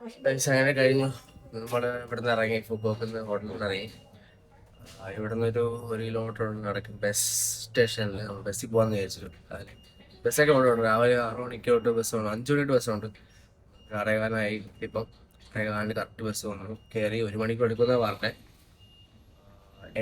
അങ്ങനെ കഴിഞ്ഞു. നമ്മൾ ഇവിടുന്ന് ഇറങ്ങി ഫുക്കോക്കിന്ന് ഹോട്ടലിൽ നിന്ന് ഇറങ്ങി. ഇവിടുന്ന് ഒരു കിലോമീറ്റർ നടക്കും ബസ് സ്റ്റേഷനിൽ. നമ്മൾ ബസ്സിൽ പോകാമെന്ന് വിചാരിച്ചു. അതിൽ ബസ്സൊക്കെ ഉണ്ട്. രാവിലെ 6 മണിക്ക് തൊട്ട് ബസ്സുണ്ട്, 5 മണി തൊട്ട് ബസ്സുണ്ട്. 6:15 ഇപ്പം 6:15 കറക്റ്റ് ബസ് വന്നു. കയറി 1 മണിക്കൂർ എടുക്കുന്ന പറഞ്ഞേ.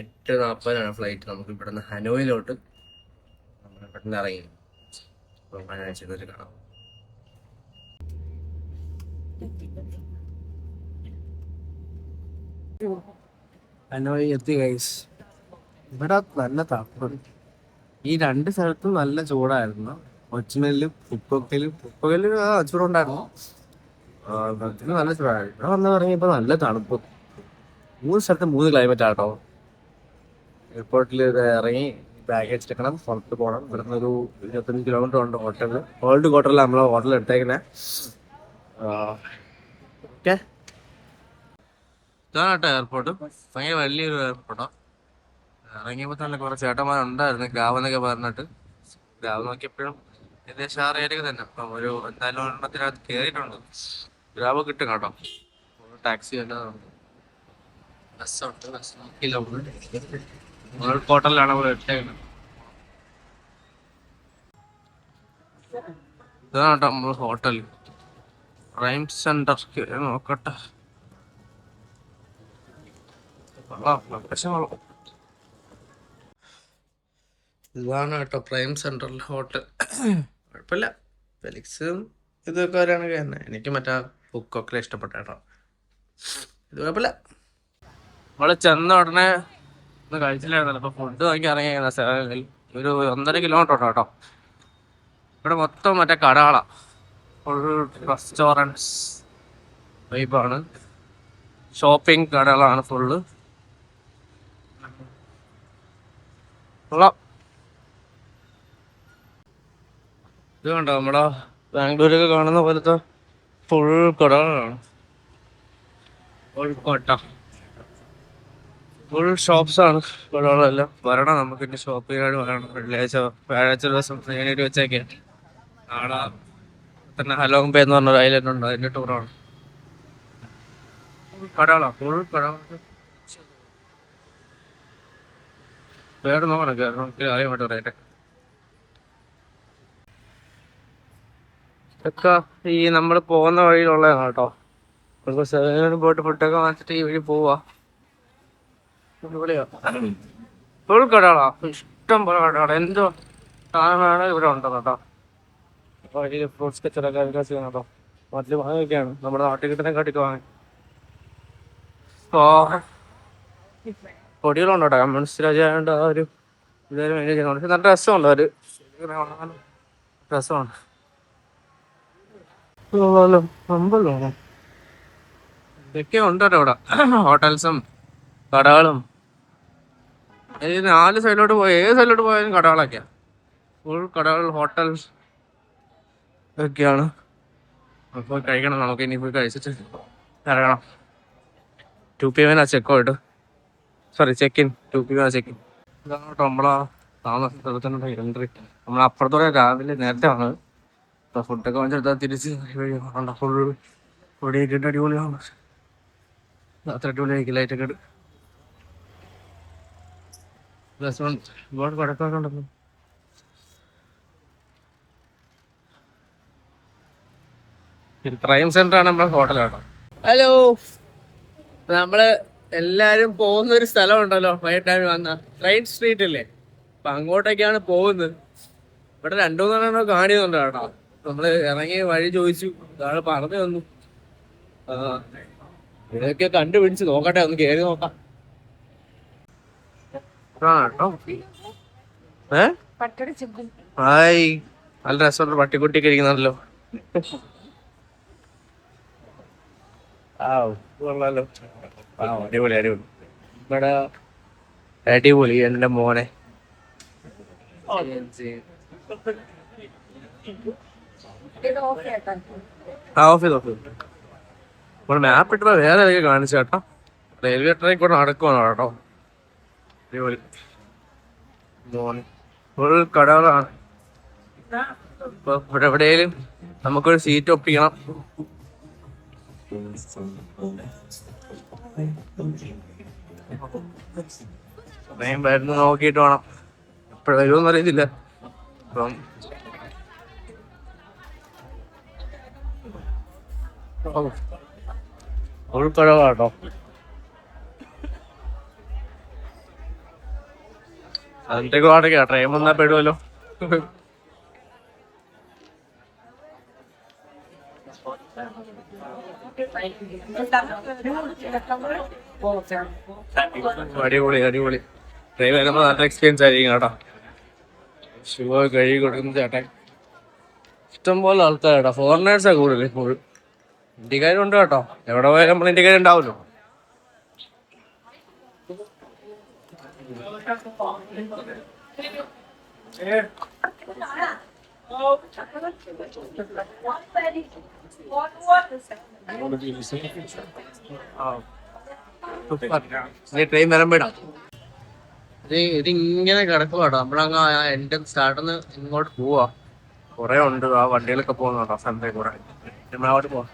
8:40 ഫ്ലൈറ്റ്. നമുക്ക് ഇവിടുന്ന് ഹനോയിലോട്ട് നമ്മൾ ഇവിടുന്ന് ഇറങ്ങി. അപ്പം അങ്ങനെ ചെയ്തിട്ട് കാണാം. ഹനോയി എത്തി ഗൈസ്. ഇവിടെ നല്ല തണുപ്പ്. ഈ രണ്ട് സ്ഥലത്തും നല്ല ചൂടായിരുന്നു. കൊച്ചിമേലും ഉപ്പകലും ചൂടുണ്ടായിരുന്നു. നല്ല ചൂടായിരുന്നു. ഇവിടെ വന്ന് ഇറങ്ങിയപ്പോൾ നല്ല തണുപ്പ്. 3 സ്ഥലത്ത് 3 ക്ലൈമറ്റ് ആട്ടോ. എയർപോർട്ടിൽ ഇറങ്ങി ബാഗേജ് എടുക്കണം, പുറത്ത് പോകണം. ഇവിടുന്ന് ഒരു 25 കിലോമീറ്റർ ഉണ്ട് ഹോട്ടലിൽ. ഓൾഡ് ക്വാർട്ടറിൽ നമ്മൾ ഹോട്ടൽ എടുത്തേക്കുന്നത്. ഓക്കെ, ഇതാണ് കേട്ടോ എയർപോർട്ട്. ഭയങ്കര വലിയൊരു എയർപോർട്ടാണ്. ഇറങ്ങിയപ്പോൾ തന്നെ കുറച്ച് ചേട്ടന്മാരുണ്ടായിരുന്നു ഗ്രാവ് എന്നൊക്കെ പറഞ്ഞിട്ട്. ഗ്രാവ് നോക്കിയപ്പോഴും ഏകദേശം ആ റേറ്റൊക്കെ തന്നെ. അപ്പം എന്തായാലും ഒരെണ്ണത്തിനകത്ത് കയറിയിട്ടുണ്ട്. ഗ്രാവ് കിട്ടും കേട്ടോ. ടാക്സി എല്ലാം ബസ്സുണ്ട്. ബസ് നോക്കിയില്ല. ഹോട്ടലിലാണ് നമ്മൾ ഇട്ടേക്കുന്നത്. ഇതാണ് കേട്ടോ നമ്മൾ ഹോട്ടൽ. പ്രൈം സെന്റർ നോക്കട്ടെ. ഇതാണ് കേട്ടോ പ്രൈം സെന്ററിൽ ഹോട്ടൽ. കുഴപ്പമില്ല. ഫെലിക്സും ഇതൊക്കെ വരാണെങ്കിൽ തന്നെ എനിക്ക് മറ്റേ ബുക്കൊക്കെ ഇഷ്ടപ്പെട്ട കേട്ടോ. ഇത് കുഴപ്പമില്ല. നമ്മള് ചെന്ന ഉടനെ ഒന്നും കഴിച്ചില്ലായിരുന്നല്ലോ. അപ്പൊ ഫുഡ് വാങ്ങി ഇറങ്ങിയ ഒരു 1.5 കിലോമീറ്റർ ഉണ്ടോ കേട്ടോ. ഇവിടെ മൊത്തം മറ്റേ കടകളാ. ഫുൾ റെസ്റ്റോറൻറ്റ്സ് വൈബാണ്. ഷോപ്പിംഗ് കടകളാണ് ഫുള്ള്. ഇത് കണ്ടോ നമ്മുടെ ബാംഗ്ലൂരൊക്കെ കാണുന്ന പോലത്തെ ഫുൾ കടകളാണ്. ഫുൾ ഷോപ്സ് ആണ് കടകളെല്ലാം. വരണം, നമുക്ക് ഇനി ഷോപ്പ് ചെയ്യാൻ വരണം. വ്യാഴാഴ്ച ദിവസം നേരിട്ട് വെച്ചേക്കെ. നാളെ തന്നെ ഹലോങ് ബേ എന്ന് പറഞ്ഞൊരു ഐലൻഡ് ഉണ്ട്, അതിന്റെ ടൂറാണ്. കടകളാ, ഫുൾ കടകൾ. വേറെ നോക്കണം, കാരണം അറിയാൻ പറ്റും റേറ്റ്. ഇതൊക്കെ ഈ നമ്മൾ പോകുന്ന വഴിയിലുള്ളതാണ് കേട്ടോ. പോയിട്ട് ഫുഡൊക്കെ വാങ്ങിച്ചിട്ട് ഈ വഴി പോവാ. ഫുൾ കടകളാ, ഇഷ്ടം പോലെ കടകളാ. എന്തോ സാധനമാണ് ഇവിടെ ഉണ്ട് കേട്ടോ. വഴിയിൽ ഫ്രൂട്ട്സ് കച്ചവടക്കാരൊക്കെ കേട്ടോ. മറ്റു വാങ്ങിയൊക്കെയാണ് നമ്മുടെ നാട്ടിൽ കിട്ടുന്ന കാട്ടിക്ക് വാങ്ങി. പൊടികളുണ്ട് കേട്ടോ. കമ്മ്യൂണിസ്റ്റ് രാജ്യമായതുകൊണ്ട് ആ ഒരു ഇതായാലും മെയിൻ ചെയ്യുന്നുണ്ട്. പക്ഷെ നല്ല രസമുണ്ട്. ഒരു രസമാണ്. അമ്പലമാണ്. ഇതൊക്കെ ഉണ്ട് കേട്ടോ ഇവിടെ. ഹോട്ടൽസും കടകളും. 4 സൈഡിലോട്ട് പോയി, ഏത് സൈഡിലോട്ട് പോയാലും കടകളൊക്കെയാ. ഫുൾ കടകൾ, ഹോട്ടൽസ് ഒക്കെയാണ്. അപ്പോൾ കഴിക്കണം. നമുക്ക് ഇനി പോയി കഴിച്ചിട്ട് ഇറങ്ങണം. 2 PM checkout. Sorry, check in. 2 PM check in. ഇതാണ് കേട്ടോ നമ്മളാ താമസ സ്ഥലത്തിനുള്ള എൻട്രി. നമ്മൾ അപ്പുറത്തോടെ രാവിലെ നേരത്തെ വന്നത്. ഫുഡൊക്കെ വാങ്ങിച്ചെടുത്താൽ തിരിച്ച് ഫുൾ പൊടി ഇട്ടിട്ട് അടിപൊളിയാണ്. അത്ര അടിപൊളിയായിരിക്കും. ലൈറ്റൊക്കെ ഇട്ട് റെസ്റ്റോറൻറ്റ് ഒരുപാട് കടക്കൊക്കെ ഉണ്ടല്ലോ. പ്രൈം സെന്റർ ആണ് നമ്മുടെ ഹോട്ടൽ കേട്ടോ. ഹലോ, നമ്മള് എല്ലാരും പോകുന്ന ഒരു സ്ഥലം ഉണ്ടല്ലോ വൈകിട്ട് വന്ന ട്രെയിൻ സ്ട്രീറ്റ് അല്ലേ. അപ്പൊ അങ്ങോട്ടേക്കാണ് പോകുന്നത്. ഇവിടെ 2-3 കാണിയുന്നുണ്ട് കേട്ടോ. നമ്മള് ഇറങ്ങി വഴി ചോദിച്ചു, ഒരാള് പറഞ്ഞു തന്നു. ഇതൊക്കെ കണ്ടുപിടിച്ച് നോക്കട്ടെ, ഒന്ന് കേറി നോക്കാം. ഹായ്, നല്ല രസമുണ്ട്. പട്ടിക്കുട്ടിയൊക്കെ ഇരിക്കുന്നല്ലോ. കൊള്ളാലോ. അടിപൊളി അടിപൊളി. ഇവിടെ അടിപൊളി. എന്റെ മോനെ ഓഫ് ചെയ്ത് നമ്മൾ മാപ്പ് ഇട്ടപ്പോ വേറെ ഏതൊക്കെ കാണിച്ചു കേട്ടോ. റെയിൽവേ ട്രാക്ക് കൂടെ നടക്കുവാണ് കേട്ടോ. അടിപൊളി. മോനെ ഫുൾ കടകളാണ്. ഇപ്പൊ ഇവിടെ എവിടെയെങ്കിലും നമുക്കൊരു സീറ്റ് ഒപ്പിക്കണം. ട്രെയിൻ വരുന്ന നോക്കിയിട്ട് വേണം, എപ്പോഴും വരുമെന്ന് അറിയത്തില്ല. അപ്പം ഉൾക്കടവാട്ടോ. അതിന്റെയൊക്കെ വാടകയാ, ട്രെയിൻ വന്നാ പെടുമല്ലോ. അടിപൊളി അടിപൊളി. ട്രെയിൻ വരുമ്പോ നല്ല എക്സ്പീരിയൻസ് ആയിരിക്കും കേട്ടോ. ഷൂ കഴുകി കൊടുക്കുന്ന ചേട്ടൻ. ഇഷ്ടംപോലെ ആൾക്കാരാട്ടോ, ഫോറിനേഴ്സാ കൂടുതൽ ഇപ്പോഴും. ഇന്ത്യക്കാരുണ്ട് കേട്ടോ, എവിടെ പോയാലും നമ്മൾ ഇന്ത്യക്കാരുണ്ടാവുമല്ലോ. ട്രെയിൻ വരുമ്പോഴാ ഇതിങ്ങനെ കിടക്കുവാട്ടോ. നമ്മളങ്ങ് എന്റെ സ്റ്റാർട്ടിന്ന് ഇങ്ങോട്ട് പോവാ. കുറെ ഉണ്ട് ആ വണ്ടികളൊക്കെ പോകുന്നുണ്ടോ സ്ഥലത്തെ കൂടെ. നമ്മളവിടെ പോവാ.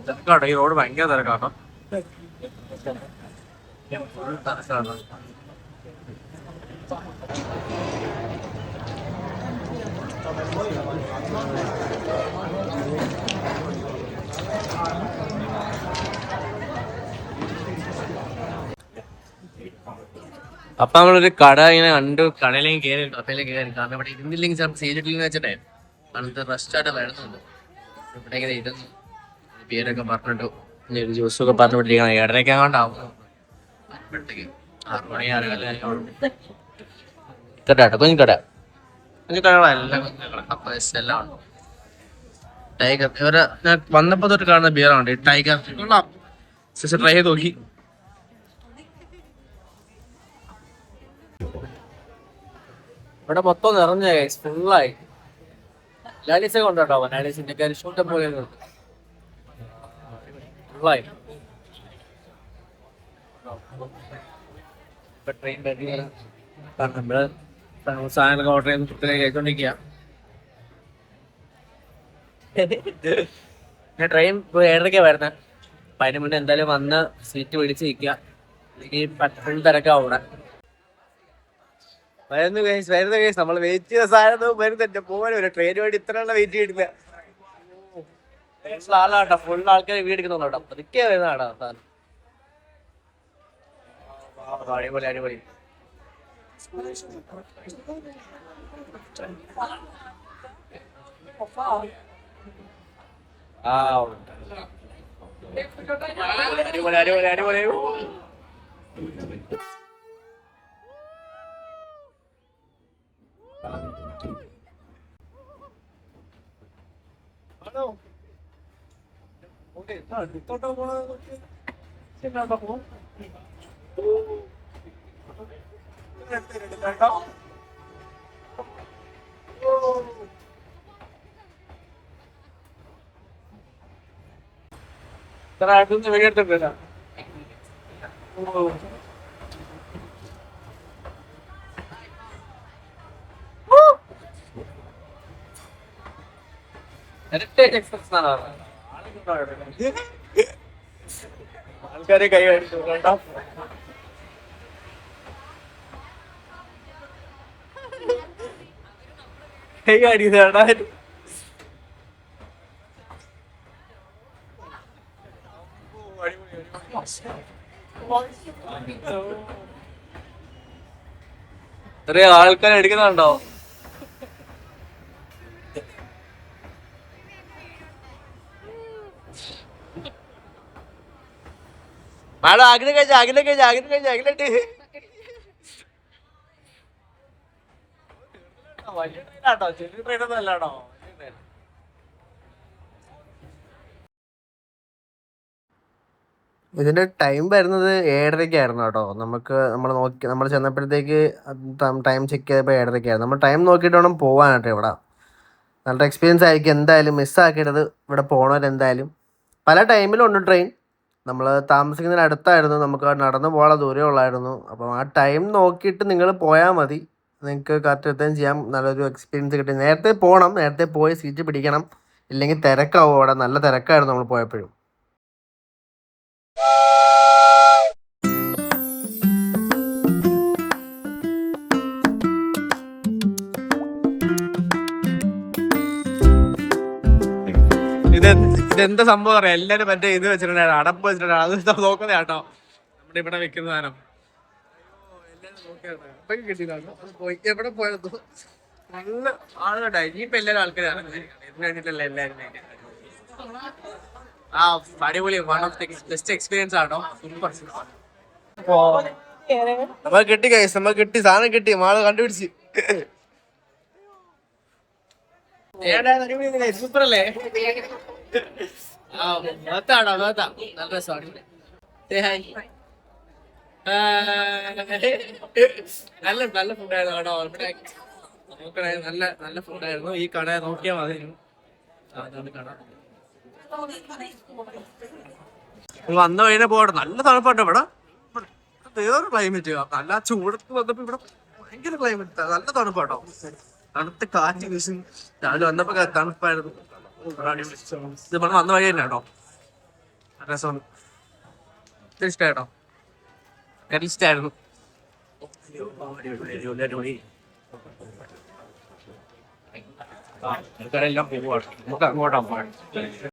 തിരക്കാട്ടോ, ഈ റോഡ് ഭയങ്കര തിരക്കാട്ടോ. അപ്പൊ നമ്മളൊരു കട ഇങ്ങനെ കണ്ടു, കടയിലേക്ക് കയറി, കടയിലേക്ക് കയറി. കാരണം ഇവിടെ ഇരുന്നില്ലെങ്കിൽ ചിലപ്പോൾ സീറ്റിട്ടില്ലെന്ന് വെച്ചിട്ടേ അന്നത്തെ റെസ്റ്റായിട്ട് വരുന്നുണ്ട്. ഇവിടെ ഇങ്ങനെ ഇരുന്നു പേരൊക്കെ പറഞ്ഞിട്ടു, ജ്യൂസൊക്കെ പറഞ്ഞു പിടിക്കണം. 7:30 അങ്ങോട്ടാവും. 6 മണി 6:30 കട, കുഞ്ഞിക്കട. കുഞ്ഞിക്കടകളെല്ലാം കപ്പേഴ്സ് എല്ലാം ഉണ്ട്. ടൈഗർ ഇവരെ ഞാൻ വന്നപ്പോ തൊട്ട് കാണുന്ന ബിയറാണ് ടൈഗർ. ട്രൈ ചെയ്ത് നോക്കി. ഇവിടെ മൊത്തം നിറഞ്ഞ ഫുള്ളായി. ലാലീസൊക്കെ ഉണ്ട് കേട്ടോ. ലാലീസിന്റെ കരിശൂട്ടം പോലെ ഫുള്ളായി. ട്രെയിൻ നമ്മള് സാധനങ്ങളൊക്കെ ഓർഡർ ചെയ്ത് കുട്ടികളെ കഴിച്ചോണ്ടിരിക്കുക. ട്രെയിൻ 7:30 വരുന്നത്. അപ്പൊ അതിന് മുന്നേ എന്തായാലും വന്ന് സീറ്റ് പിടിച്ച് നിൽക്കുക, അല്ലെങ്കിൽ ഫുൾ തിരക്കാവും ഇവിടെ. വരുന്ന കേസ് നമ്മൾ വെയിറ്റ് ചെയ്ത സാധനം വരുന്നുണ്ട്. പോകാൻ വരും. ട്രെയിന് വേണ്ടി ഇത്രയുള്ള വെയിറ്റ് ചെയ്തിട്ടില്ല. ആളാട്ടോ, ഫുൾ ആൾക്കാർ വീടെടുക്കുന്നുണ്ടോ. പതുക്കെ വരുന്നതാടാ സാധനം. അടിപൊളി അടിപൊളി. അടിപൊളി അടിപൊളി അടിപൊളി. വെടിയെടുത്തിട്ടില്ല. ആൾക്കാരെ കൈ അടിച്ചു കേട്ടോ. കൈ അടിച്ചേട്ടാ. ഇത്രയും ആൾക്കാർ എടുക്കുന്നുണ്ടോ? മാഡം അകിലെ കഴിച്ച അകിലെ കഴിച്ച അകിലെ കഴിച്ച അകിലിട്ട് വലിയ ട്രെയിനാട്ടോ, ചെറിയ ട്രെയിനൊന്നും അല്ലാട്ടോ. ഇതിന്റെ ടൈം വരുന്നത് 7:30 കേട്ടോ. നമ്മൾ ചെന്നപ്പോഴത്തേക്ക് ടൈം ചെക്ക് ചെയ്തപ്പോൾ 7:30. നമ്മൾ ടൈം നോക്കിയിട്ട് വേണം പോകാനായിട്ട്. ഇവിടെ നല്ല എക്സ്പീരിയൻസ് ആയിരിക്കും എന്തായാലും. മിസ്സാക്കിയിട്ടത് ഇവിടെ പോകണവരെന്തായാലും. പല ടൈമിലും ഉണ്ട് ട്രെയിൻ. നമ്മൾ താമസിക്കുന്നതിന് അടുത്തായിരുന്നു, നമുക്ക് നടന്നു പോകാനുള്ള ദൂരമേ ഉള്ളായിരുന്നു. അപ്പം ആ ടൈം നോക്കിയിട്ട് നിങ്ങൾ പോയാൽ മതി. നിങ്ങൾക്ക് കറക്റ്റ് എത്തുകയും ചെയ്യാം. നല്ലൊരു എക്സ്പീരിയൻസ് കിട്ടി. നേരത്തെ പോകണം, നേരത്തെ പോയി സീറ്റ് പിടിക്കണം, ഇല്ലെങ്കിൽ തിരക്കാവും. അവിടെ നല്ല തിരക്കായിരുന്നു നമ്മൾ പോയപ്പോഴും. ഇതെന്താ സംഭവം അറിയാം, എല്ലാരും മറ്റേ ഇത് വെച്ചിട്ടുണ്ടായിരുന്നു, അടപ്പ് വെച്ചിട്ടുണ്ടായിരുന്നു. അത് നോക്കുന്നേ കേട്ടോ, നമ്മുടെ ഇവിടെ വെക്കുന്ന സാധനം. എവിടെ പോയത് നല്ല ആളുകളുണ്ടായി. ഇനിയിപ്പോ എല്ലാവരും ആൾക്കാരാണ് ഇതിന് വേണ്ടിട്ടല്ല എല്ലാവരും. ആ അടിപൊളി, one of the best experience ആണോ. സൂപ്പർ. നമ്മൾ കിട്ടി കൈസ്, നമ്മൾ കിട്ടി, സാധനം കിട്ടി, മാള് കണ്ടുപിടിച്ച്. സൂപ്പർ അല്ലേ? നല്ല രസമാണ്. നല്ല നല്ല ഫുഡായിരുന്നു കേട്ടോ. ഇവിടെ നോക്കണേ, നല്ല നല്ല ഫുഡായിരുന്നു. ഈ കട നോക്കിയാൽ മതി. കട വന്ന വഴിനെ പോകട്ടെ. നല്ല തണുപ്പാട്ടോ ഇവിടെ. വേറെ ക്ലൈമറ്റ്. നല്ല ചൂടത്ത് വന്നപ്പോ ഇവിടെ ഭയങ്കര ക്ലൈമറ്റ്, നല്ല തണുപ്പാട്ടോ. തണുത്ത കാറ്റ് വീശും. രാവിലെ വന്നപ്പോ തണുപ്പായിരുന്നു. ഇത് ഇവിടെ വന്ന വഴി തന്നെ കേട്ടോ. രസമാണ്. ഇഷ്ടമായിട്ടോ, ഇഷ്ടായിരുന്നു. എല്ലാം പോവാണ്, നമുക്ക് അങ്ങോട്ടാ പോവാണ്.